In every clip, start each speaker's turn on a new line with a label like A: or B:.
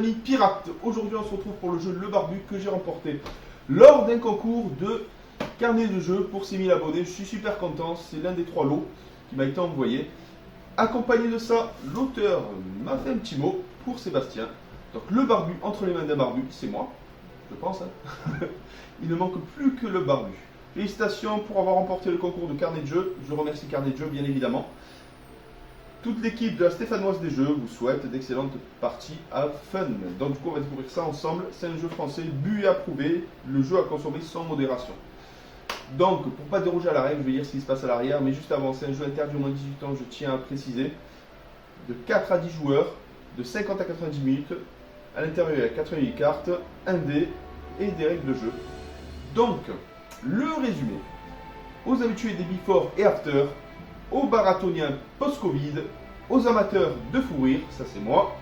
A: amis pirates. Aujourd'hui on se retrouve pour le jeu Le Barbu que j'ai remporté lors d'un concours de carnet de jeu pour 6000 abonnés. Je suis super content, c'est l'un des 3 lots qui m'a été envoyé. Accompagné de ça, l'auteur m'a fait un petit mot pour Sébastien. Donc le barbu entre les mains d'un barbu, c'est moi, je pense. Hein. Il ne manque plus que le barbu. Félicitations pour avoir remporté le concours de carnet de jeu. Je remercie Carnet de jeu bien évidemment. Toute l'équipe de la Stéphanoise des Jeux vous souhaite d'excellentes parties à fun. Donc du coup on va découvrir ça ensemble. C'est un jeu français, bu et approuvé. Le jeu à consommer sans modération. Donc pour pas déroger à la règle, je vais dire ce qui se passe à l'arrière. Mais juste avant, c'est un jeu interdit au moins 18 ans, je tiens à préciser. De 4 à 10 joueurs, de 50 à 90 minutes. À l'intérieur il y a 88 cartes, un dé et des règles de jeu. Donc, le résumé. Aux habitués des before et after, aux marathoniens post-Covid, aux amateurs de fou rire, ça c'est moi,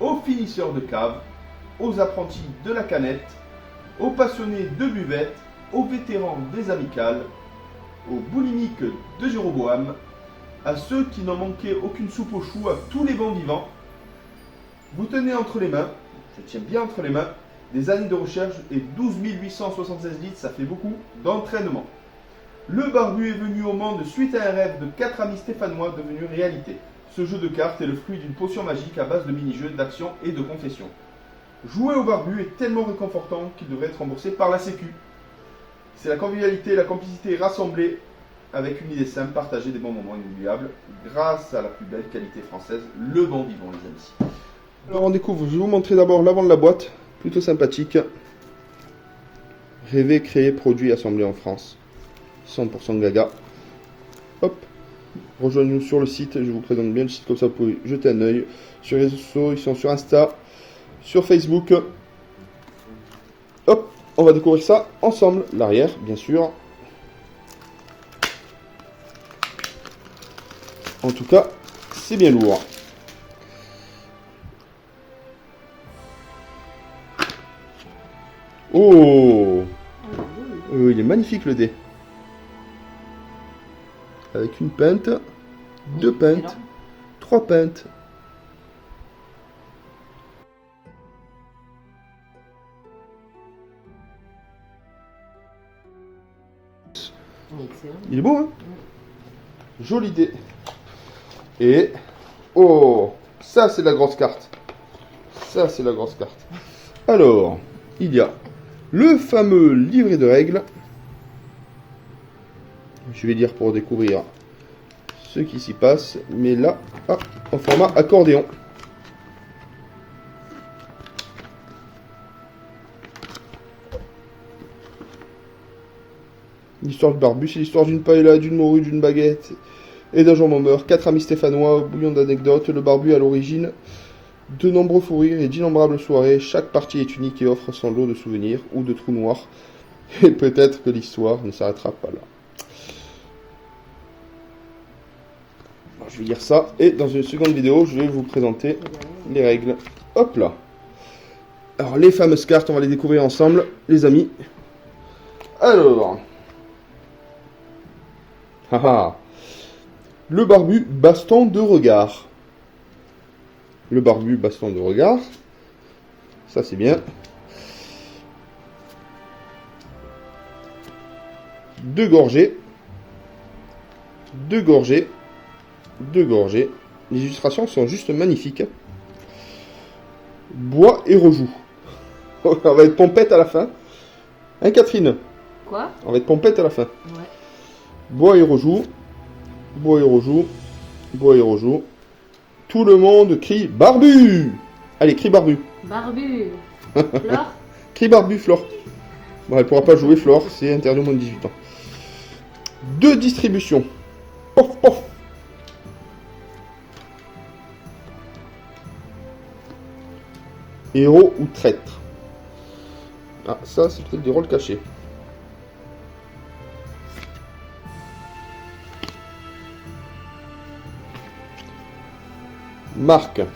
A: aux finisseurs de cave, aux apprentis de la canette, aux passionnés de buvette, aux vétérans des amicales, aux boulimiques de Jéroboam, à ceux qui n'en manquaient aucune soupe aux choux, à tous les bons vivants. Vous tenez entre les mains, je tiens bien entre les mains, des années de recherche et 12 876 litres, ça fait beaucoup, d'entraînement. Le barbu est venu au monde suite à un rêve de 4 amis stéphanois devenu réalité. Ce jeu de cartes est le fruit d'une potion magique à base de mini-jeux, d'action et de confession. Jouer au barbu est tellement réconfortant qu'il devrait être remboursé par la Sécu. C'est la convivialité et la complicité rassemblées avec une idée simple, partager des bons moments inoubliables grâce à la plus belle qualité française, le bon vivant les amis. Alors on découvre, je vais vous montrer d'abord l'avant de la boîte, plutôt sympathique. Rêver, créer, produit, assemblé en France. 100% gaga. Hop. Rejoignez-nous sur le site, je vous présente bien le site comme ça vous pouvez jeter un œil. Sur les réseaux sociaux, ils sont sur Insta, sur Facebook. Hop, on va découvrir ça ensemble. L'arrière, bien sûr. En tout cas, c'est bien lourd. Oh, il est magnifique le dé. Avec une pinte, 2 pintes, 3 pintes. Il est beau, hein? Jolie dé. Et, oh, ça c'est la grosse carte. Ça c'est la grosse carte. Alors, il y a le fameux livret de règles. Je vais lire pour découvrir ce qui s'y passe. Mais là, en format accordéon. L'histoire du barbu, c'est l'histoire d'une paella, d'une morue, d'une baguette et d'un jambon beurre. 4 amis stéphanois, bouillon d'anecdotes. Le barbu à l'origine de nombreux fous rires et d'innombrables soirées. Chaque partie est unique et offre son lot de souvenirs ou de trous noirs. Et peut-être que l'histoire ne s'arrêtera pas là. Alors, je vais lire ça et dans une seconde vidéo, je vais vous présenter les règles. Hop là. Alors les fameuses cartes, on va les découvrir ensemble, les amis. Alors. Le barbu, baston de regard. Le barbu, baston de regard. Ça, c'est bien. 2 gorgées. 2 gorgées. 2 gorgées. Les illustrations sont juste magnifiques. Bois et rejoue. On va être pompette à la fin. Hein, Catherine?
B: Quoi?
A: On va être pompette à la fin.
B: Ouais.
A: Bois et rejoue. Bois et rejoue. Bois et rejoue. Tout le monde crie barbu. Allez, crie barbu.
B: Barbu. Flore.
A: Crie barbu, Flore. Bon, elle pourra pas jouer, Flore, c'est interdit au moins de 18 ans. 2 distributions. Pof, pof. Héros ou traître. Ah, ça, c'est peut-être des rôles cachés. Marque. Là,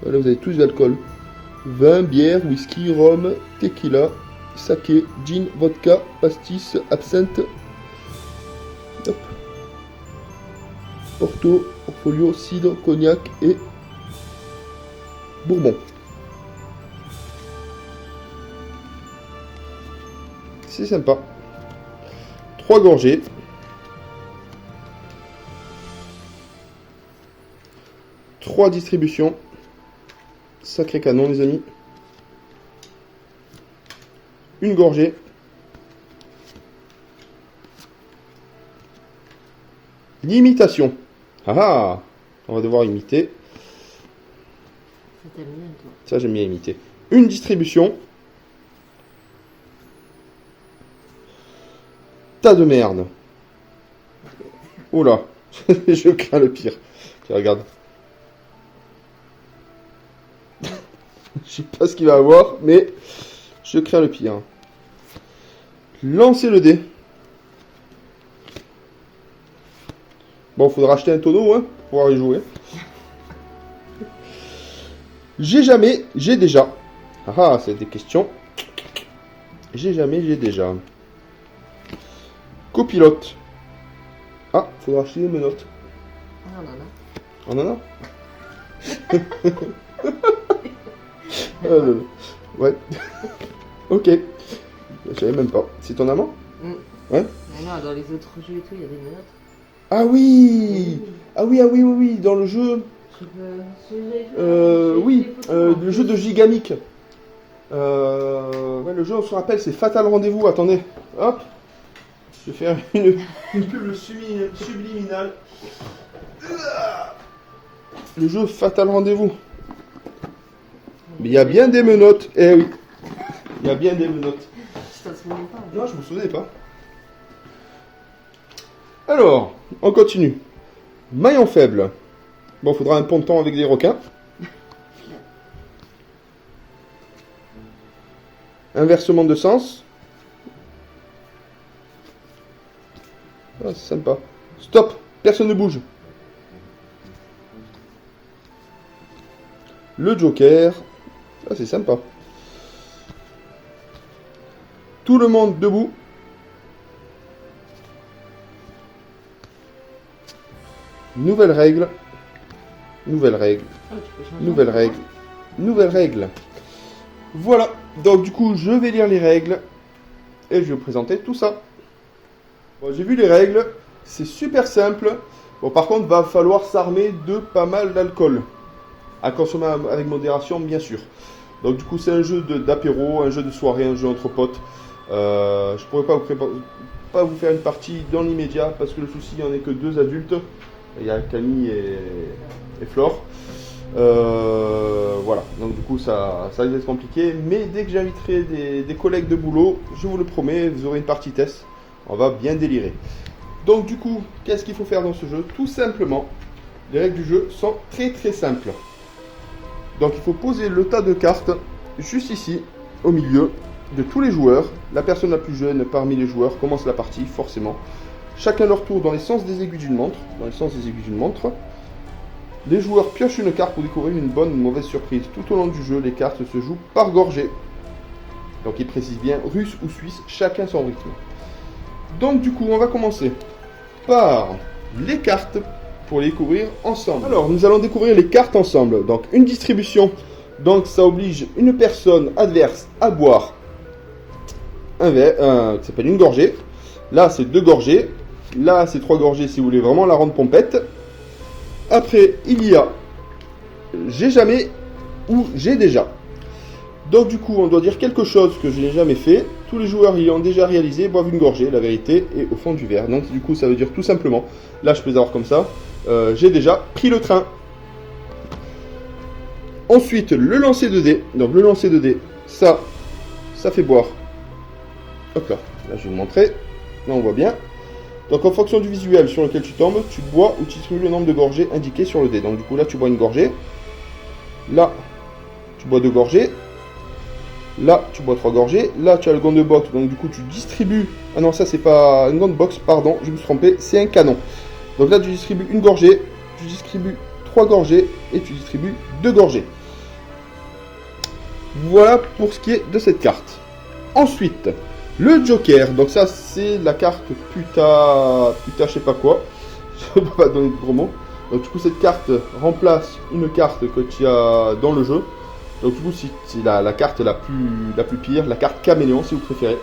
A: vous avez tous de l'alcool. Vin, bière, whisky, rhum, tequila, saké, gin, vodka, pastis, absinthe. Hop. Porto, Orfolio, cidre, cognac et bourbon. C'est sympa. 3 gorgées. Trois distributions. Sacré canon, les amis. Une gorgée. L'imitation. Ah ah, on va devoir imiter.
B: Ça t'aime bien, toi.
A: Ça, j'aime bien imiter. Une distribution. Tas de merde. Oula, je crains le pire. Tiens, regarde. Je sais pas ce qu'il va avoir, mais je crains le pire. Lancez le dé. Bon, faudra acheter un tonneau hein, pour pouvoir y jouer. J'ai jamais, j'ai déjà. Ah ah, c'est des questions. J'ai jamais, j'ai déjà. Copilote. Ah, faudra acheter des menottes.
B: Ah, non, non.
A: On en a ouais. Ok. Je savais même pas. C'est ton amant? Ouais.
B: Mais non, dans les autres jeux et tout, il y a des menottes.
A: Ah oui. Ah oui, ah oui, oui, oui. Dans le jeu. Oui. Le jeu de Gigamic. Ouais, le jeu, on se rappelle, c'est Fatal Rendez-vous. Attendez. Hop. Je vais faire une pub subliminale. Le jeu Fatal Rendez-vous. Mais il y a bien des menottes. Eh oui. Il y a bien des menottes.
B: Je t'en souviens pas.
A: Non, je me souvenais pas. Alors, on continue. Maillon faible. Bon, faudra un ponton avec des requins. Inversement de sens. Ah, c'est sympa. Stop. Personne ne bouge. Le Joker. Ah, c'est sympa. Tout le monde debout. Nouvelle règle. Nouvelle règle.
B: Ah, tu peux changer
A: Nouvelle
B: un peu,
A: règle. Nouvelle règle. Voilà. Donc du coup, je vais lire les règles. Et je vais vous présenter tout ça. Bon, j'ai vu les règles. C'est super simple. Bon, par contre, va falloir s'armer de pas mal d'alcool. À consommer avec modération, bien sûr. Donc du coup, c'est un jeu d'apéro, un jeu de soirée, un jeu entre potes. Je pourrais pas vous faire une partie dans l'immédiat parce que le souci, il n'y en a que 2 adultes. Il y a Camille et Flore. Voilà, donc du coup ça va être compliqué. Mais dès que j'inviterai des collègues de boulot, je vous le promets, vous aurez une partie test. On va bien délirer. Donc du coup, qu'est-ce qu'il faut faire dans ce jeu? Tout simplement, les règles du jeu sont très très simples. Donc il faut poser le tas de cartes juste ici, au milieu de tous les joueurs. La personne la plus jeune parmi les joueurs commence la partie, forcément. Chacun leur tour dans les sens des aiguilles d'une montre. Les joueurs piochent une carte pour découvrir une bonne ou une mauvaise surprise. Tout au long du jeu, les cartes se jouent par gorgée. Donc il précise bien russe ou suisse, chacun son rythme. Donc du coup, on va commencer par les cartes pour les découvrir ensemble. Alors, nous allons découvrir les cartes ensemble. Donc une distribution, donc ça oblige une personne adverse à boire un verre, qui s'appelle une gorgée. Là, c'est 2 gorgées. Là, c'est 3 gorgées si vous voulez vraiment la rendre pompette. Après, il y a j'ai jamais ou j'ai déjà. Donc du coup, on doit dire quelque chose que je n'ai jamais fait. Tous les joueurs ayant déjà réalisé boivent une gorgée, la vérité est au fond du verre. Donc du coup, ça veut dire tout simplement, là je peux les avoir comme ça, j'ai déjà pris le train. Ensuite, le lancer de dés. Donc le lancer de dés, ça fait boire. Hop là, là je vais vous montrer. Là on voit bien. Donc en fonction du visuel sur lequel tu tombes, tu bois ou tu distribues le nombre de gorgées indiqué sur le dé. Donc du coup là tu bois une gorgée. Là, tu bois 2 gorgées. Là, tu bois 3 gorgées. Là, tu as le gond de boxe. Donc, du coup, tu distribues. Ah non, ça, c'est pas une gond de boxe. Pardon, je me suis trompé. C'est un canon. Donc là, tu distribues une gorgée. Tu distribues 3 gorgées. Et tu distribues 2 gorgées. Voilà pour ce qui est de cette carte. Ensuite, le Joker. Donc, ça, c'est la carte puta, je sais pas quoi. Je ne peux pas donner de gros mots. Donc du coup cette carte remplace une carte que tu as dans le jeu. Donc du coup c'est la carte la plus pire, la carte caméléon si vous préférez.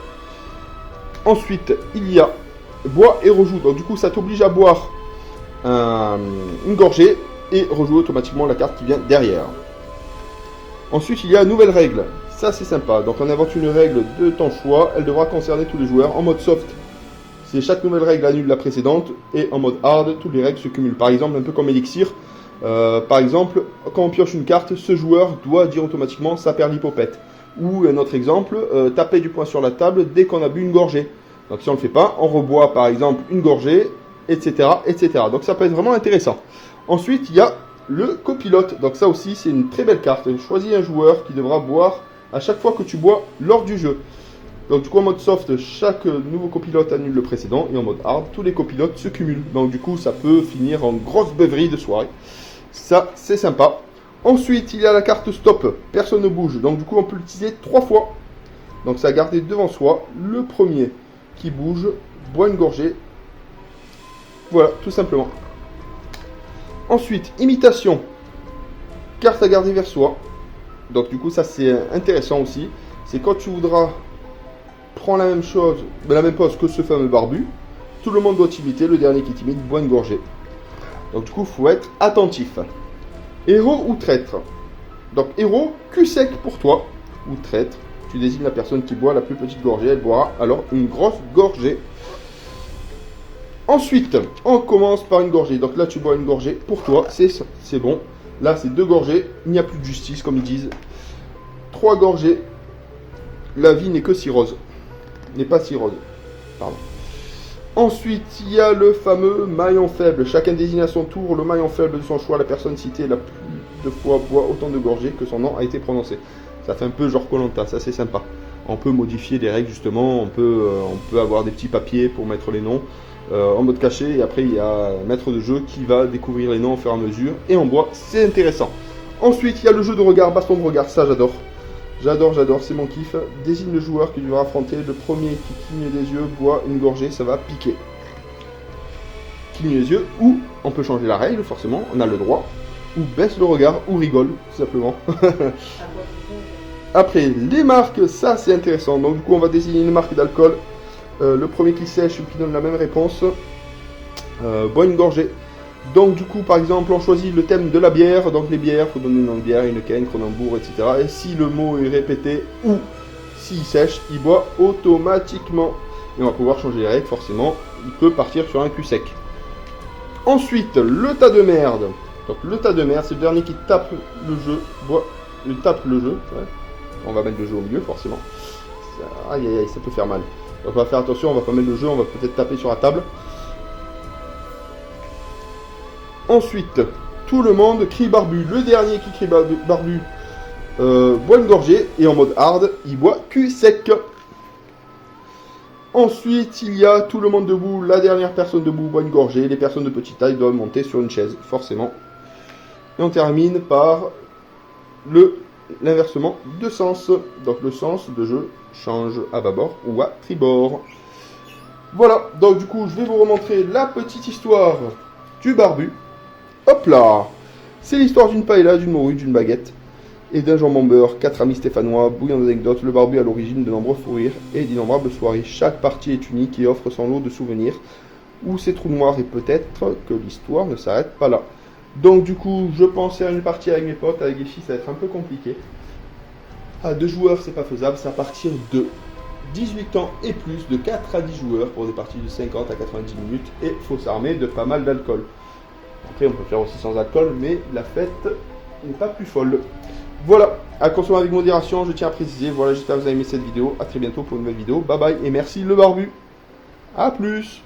A: Ensuite il y a bois et rejoue. Donc du coup ça t'oblige à boire une gorgée et rejouer automatiquement la carte qui vient derrière. Ensuite il y a nouvelle règle. Ça c'est sympa. Donc on invente une règle de ton choix. Elle devra concerner tous les joueurs. En mode soft, c'est chaque nouvelle règle annule la précédente. Et en mode hard, toutes les règles se cumulent. Par exemple, un peu comme Elixir. Par exemple, quand on pioche une carte, ce joueur doit dire automatiquement ça perd l'hypopète. Ou un autre exemple, taper du poing sur la table dès qu'on a bu une gorgée. Donc si on ne le fait pas, on reboit par exemple une gorgée, etc., etc. Donc ça peut être vraiment intéressant. Ensuite, il y a le copilote. Donc ça aussi, c'est une très belle carte. Choisis un joueur qui devra boire à chaque fois que tu bois lors du jeu. Donc du coup en mode soft, chaque nouveau copilote annule le précédent. Et en mode hard, tous les copilotes se cumulent. Donc du coup ça peut finir en grosse beuverie de soirée. Ça c'est sympa. Ensuite il y a la carte stop. Personne ne bouge. Donc du coup on peut l'utiliser 3 fois. Donc ça a gardé devant soi. Le premier qui bouge boit une gorgée. Voilà, tout simplement. Ensuite, imitation. Carte à garder vers soi. Donc du coup ça c'est intéressant aussi. C'est quand tu voudras prendre la même chose, la même pose que ce fameux barbu. Tout le monde doit imiter. Le dernier qui t'imite boit une gorgée. Donc du coup il faut être attentif. Héros ou traître. Donc héros, cul sec pour toi. Ou traître. Tu désignes la personne qui boit la plus petite gorgée. Elle boira alors une grosse gorgée. Ensuite, on commence par une gorgée. Donc là, tu bois une gorgée. Pour toi, c'est bon. Là, c'est 2 gorgées. Il n'y a plus de justice, comme ils disent. 3 gorgées. La vie n'est que cirrhose. N'est pas cirrhose. Pardon. Ensuite, il y a le fameux maillon faible. Chacun désigne à son tour le maillon faible de son choix. La personne citée la plus de fois boit autant de gorgées que son nom a été prononcé. Ça fait un peu genre Koh-Lanta. Ça, c'est sympa. On peut modifier les règles, justement. On peut avoir des petits papiers pour mettre les noms. En mode caché, et après il y a un maître de jeu qui va découvrir les noms au fur et à mesure, et en bois, c'est intéressant. Ensuite, il y a le jeu de regard, baston de regard, ça j'adore. J'adore, c'est mon kiff. Désigne le joueur qui devra affronter, le premier qui cligne des yeux, boit une gorgée, ça va piquer. Cligne les yeux, ou on peut changer la règle, forcément, on a le droit, ou baisse le regard, ou rigole, tout simplement. Après, les marques, ça c'est intéressant, donc du coup on va désigner une marque d'alcool. Le premier qui sèche ou qui donne la même réponse boit une gorgée. Donc du coup par exemple on choisit le thème de la bière. Donc les bières, il faut donner une nom de bière, une Heineken, Kronenbourg, etc. Et si le mot est répété ou s'il sèche, il boit automatiquement. Et on va pouvoir changer les règles forcément. Il peut partir sur un cul sec. Ensuite le tas de merde. Donc le tas de merde c'est le dernier qui tape le jeu. Tape le jeu. Ouais. On va mettre le jeu au milieu forcément. Aïe aïe aïe, ça peut faire mal. Donc on va faire attention, on va pas mettre le jeu, on va peut-être taper sur la table. Ensuite, tout le monde crie barbu. Le dernier qui crie barbu boit une gorgée. Et en mode hard, il boit cul sec. Ensuite, il y a tout le monde debout. La dernière personne debout boit une gorgée. Les personnes de petite taille doivent monter sur une chaise, forcément. Et on termine par l'inversement de sens. Donc le sens de jeu change à bâbord ou à tribord. Voilà, donc du coup je vais vous remontrer la petite histoire du barbu. Hop là. C'est l'histoire d'une paella, d'une morue, d'une baguette et d'un jambon beurre. 4 amis stéphanois, bouillant d'anecdotes. Le barbu à l'origine de nombreux fous rires et d'innombrables soirées. Chaque partie est unique et offre son lot de souvenirs ou ses trous noirs, et peut-être que l'histoire ne s'arrête pas là. Donc du coup je pensais à une partie avec mes potes. Avec les filles ça va être un peu compliqué. À 2 joueurs, c'est pas faisable, c'est à partir de 18 ans et plus, de 4 à 10 joueurs pour des parties de 50 à 90 minutes, et il faut s'armer de pas mal d'alcool. Après, on peut faire aussi sans alcool, mais la fête n'est pas plus folle. Voilà, à consommer avec modération, je tiens à préciser. Voilà, j'espère que vous avez aimé cette vidéo. À très bientôt pour une nouvelle vidéo. Bye bye, et merci le barbu. A plus.